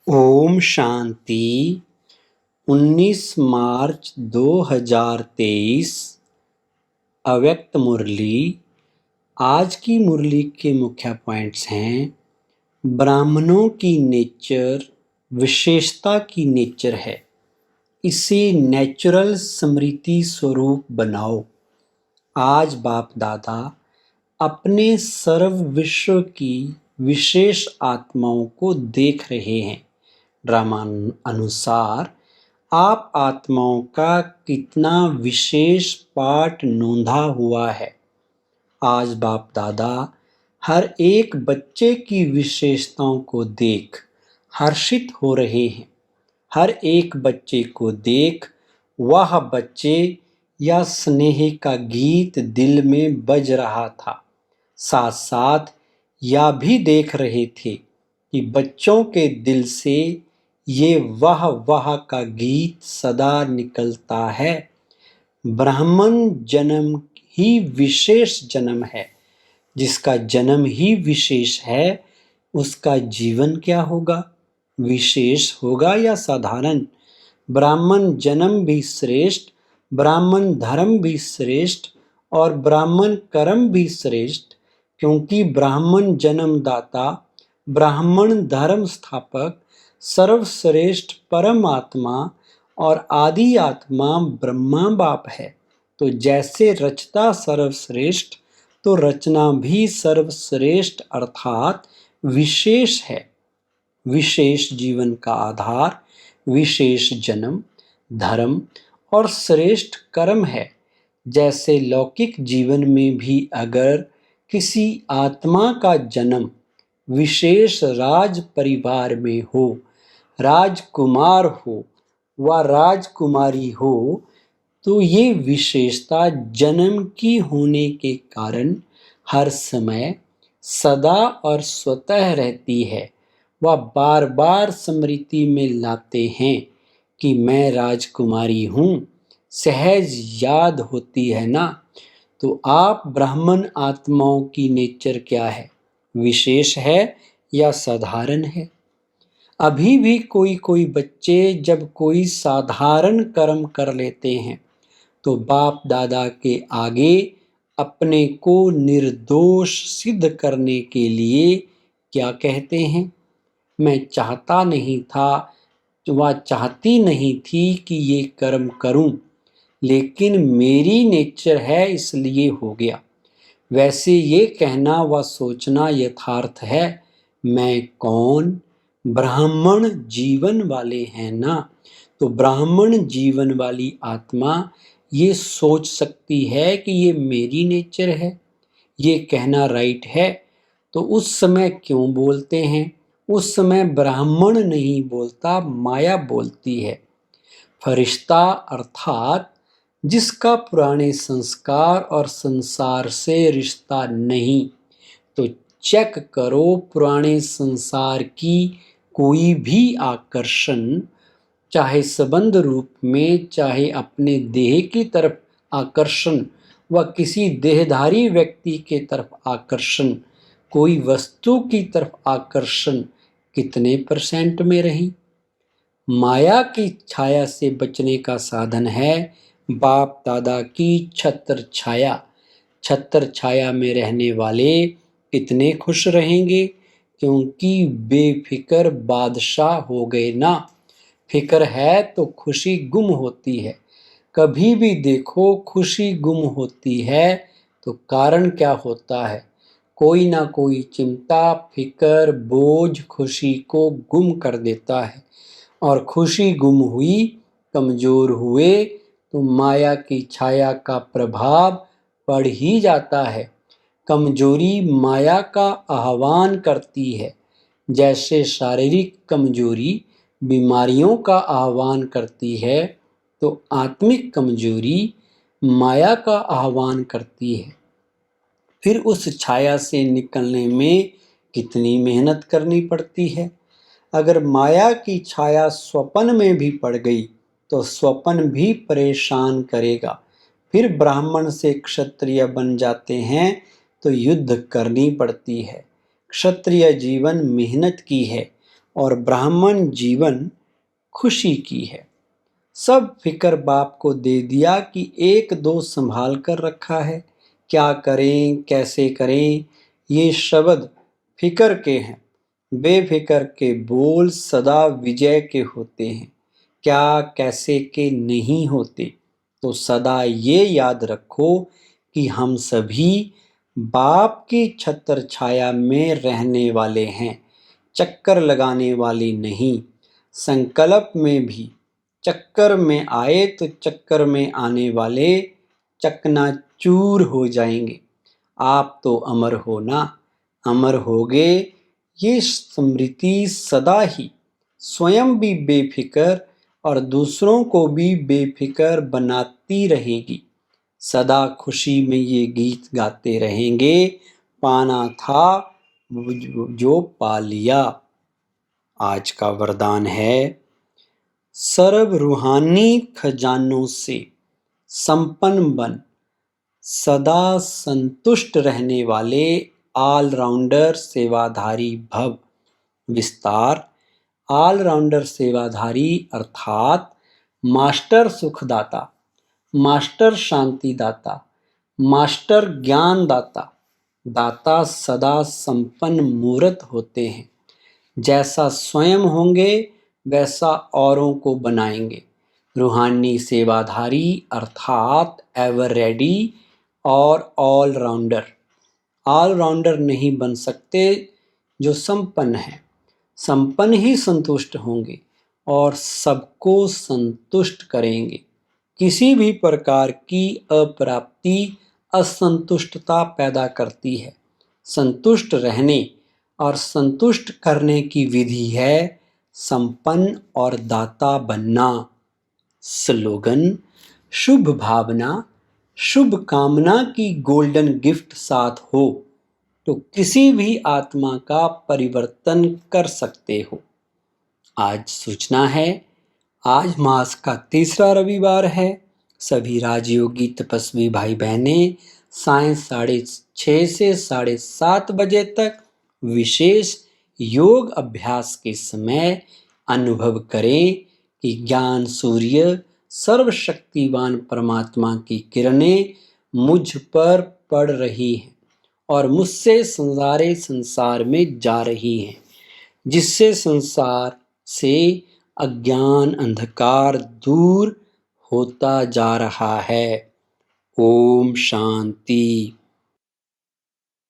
ओम शांति। 19 मार्च 2023 अव्यक्त मुरली। आज की मुरली के मुख्य पॉइंट्स हैं। ब्राह्मणों की नेचर विशेषता की नेचर है, इसे नेचुरल स्मृति स्वरूप बनाओ। आज बाप दादा अपने सर्व विश्व की विशेष आत्माओं को देख रहे हैं। ड्रामा अनुसार आप आत्माओं का कितना विशेष पाठ नोंधा हुआ है। आज बाप दादा हर एक बच्चे की विशेषताओं को देख हर्षित हो रहे हैं। हर एक बच्चे को देख वह बच्चे या स्नेह का गीत दिल में बज रहा था। साथ साथ यह भी देख रहे थे कि बच्चों के दिल से ये वाह का गीत सदा निकलता है। ब्राह्मण जन्म ही विशेष जन्म है। जिसका जन्म ही विशेष है उसका जीवन क्या होगा? विशेष होगा या साधारण? ब्राह्मण जन्म भी श्रेष्ठ, ब्राह्मण धर्म भी श्रेष्ठ और ब्राह्मण कर्म भी श्रेष्ठ, क्योंकि ब्राह्मण जन्मदाता, ब्राह्मण धर्म स्थापक, सर्वश्रेष्ठ परमात्मा और आदि आत्मा ब्रह्मा बाप है। तो जैसे रचता सर्वश्रेष्ठ, तो रचना भी सर्वश्रेष्ठ अर्थात विशेष है। विशेष जीवन का आधार विशेष जन्म, धर्म और श्रेष्ठ कर्म है। जैसे लौकिक जीवन में भी अगर किसी आत्मा का जन्म विशेष राज परिवार में हो, राजकुमार हो व राजकुमारी हो, तो ये विशेषता जन्म की होने के कारण हर समय सदा और स्वतः रहती है। वह बार बार स्मृति में लाते हैं कि मैं राजकुमारी हूँ। सहज याद होती है ना। तो आप ब्राह्मण आत्माओं की नेचर क्या है? विशेष है या साधारण है? अभी भी कोई बच्चे जब कोई साधारण कर्म कर लेते हैं तो बाप दादा के आगे अपने को निर्दोष सिद्ध करने के लिए क्या कहते हैं? मैं चाहता नहीं था व चाहती नहीं थी कि ये कर्म करूं, लेकिन मेरी नेचर है इसलिए हो गया। वैसे ये कहना व सोचना यथार्थ है। मैं कौन? ब्राह्मण जीवन वाले हैं ना। तो ब्राह्मण जीवन वाली आत्मा ये सोच सकती है कि ये मेरी नेचर है, ये कहना राइट है। तो उस समय क्यों बोलते हैं? उस समय ब्राह्मण नहीं बोलता, माया बोलती है। फरिश्ता अर्थात जिसका पुराने संस्कार और संसार से रिश्ता नहीं। तो चेक करो पुराने संसार की कोई भी आकर्षण, चाहे संबंध रूप में, चाहे अपने देह की तरफ आकर्षण व किसी देहधारी व्यक्ति के तरफ आकर्षण, कोई वस्तु की तरफ आकर्षण कितने % में रही? माया की छाया से बचने का साधन है बाप दादा की छत्र छाया। छत्र छाया में रहने वाले कितने खुश रहेंगे, क्योंकि बेफिक्र बादशाह हो गए ना। फिक्र है तो खुशी गुम होती है। कभी भी देखो खुशी गुम होती है तो कारण क्या होता है? कोई ना कोई चिंता, फिक्र, बोझ खुशी को गुम कर देता है। और खुशी गुम हुई, कमजोर हुए तो माया की छाया का प्रभाव पड़ ही जाता है। कमजोरी माया का आह्वान करती है। जैसे शारीरिक कमजोरी बीमारियों का आह्वान करती है, तो आत्मिक कमजोरी माया का आह्वान करती है। फिर उस छाया से निकलने में कितनी मेहनत करनी पड़ती है। अगर माया की छाया स्वप्न में भी पड़ गई तो स्वप्न भी परेशान करेगा। फिर ब्राह्मण से क्षत्रिय बन जाते हैं तो युद्ध करनी पड़ती है। क्षत्रिय जीवन मेहनत की है और ब्राह्मण जीवन खुशी की है। सब फिक्र बाप को दे दिया कि एक दो संभाल कर रखा है, क्या करें कैसे करें। ये शब्द फिक्र के हैं। बेफिक्र के बोल सदा विजय के होते हैं, क्या कैसे के नहीं होते। तो सदा ये याद रखो कि हम सभी बाप की छत्र छाया में रहने वाले हैं, चक्कर लगाने वाले नहीं। संकल्प में भी चक्कर में आए तो चक्कर में आने वाले चकनाचूर हो जाएंगे। आप तो अमर हो ना, अमर होगे ये स्मृति सदा ही स्वयं भी बेफिक्र और दूसरों को भी बेफिक्र बनाती रहेगी। सदा खुशी में ये गीत गाते रहेंगे, पाना था जो पा लिया। आज का वरदान है, सर्व रूहानी खजानों से संपन्न बन, सदा संतुष्ट रहने वाले ऑलराउंडर सेवाधारी भव। विस्तार, ऑलराउंडर सेवाधारी अर्थात मास्टर सुखदाता, मास्टर शांतिदाता, मास्टर ज्ञानदाता। दाता सदा संपन्न मूर्त होते हैं। जैसा स्वयं होंगे वैसा औरों को बनाएंगे। रूहानी सेवाधारी अर्थात एवर रेडी और ऑलराउंडर। ऑलराउंडर नहीं बन सकते जो संपन्न है। संपन्न ही संतुष्ट होंगे और सबको संतुष्ट करेंगे। किसी भी प्रकार की अप्राप्ति असंतुष्टता पैदा करती है। संतुष्ट रहने और संतुष्ट करने की विधि है संपन्न और दाता बनना। स्लोगन, शुभ भावना शुभ कामना की गोल्डन गिफ्ट साथ हो तो किसी भी आत्मा का परिवर्तन कर सकते हो। आज सूचना है, आज मास का तीसरा रविवार है। सभी राजयोगी तपस्वी भाई बहनें सायं 6:30 से 7:30 बजे तक विशेष योग अभ्यास के समय अनुभव करें कि ज्ञान सूर्य सर्वशक्तिवान परमात्मा की किरणें मुझ पर पड़ रही हैं और मुझसे सारे संसार में जा रही हैं, जिससे संसार से अज्ञान अंधकार दूर होता जा रहा है। ओम शांति।